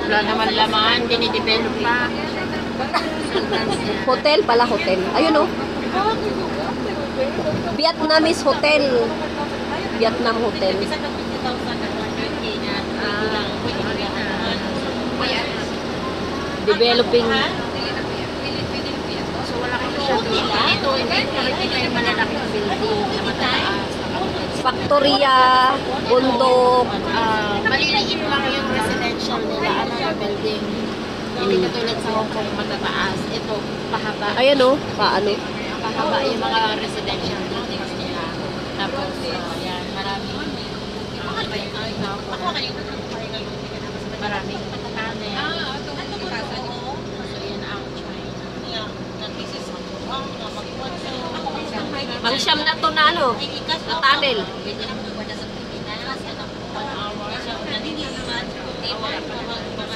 Wala naman laman, dinidevelop pa. Hotel pala, hotel. Ayun oh. Vietnamese hotel. Vietnam hotel. Developing. So wala kayo siya dito. Hindi kayo malalaking building na mataas. Factoria, bundok. Maliliit lang yung residential nila. Ano yung building. Hindi katulad sa Hong Kong matataas. Ito, pahaba. Ayan oh, paano? Pahaba yung mga residential buildings nila. Tapos, yan, maraming maraming tunnel. So, yan ang China. Pang siyam na to na ano, na tunnel.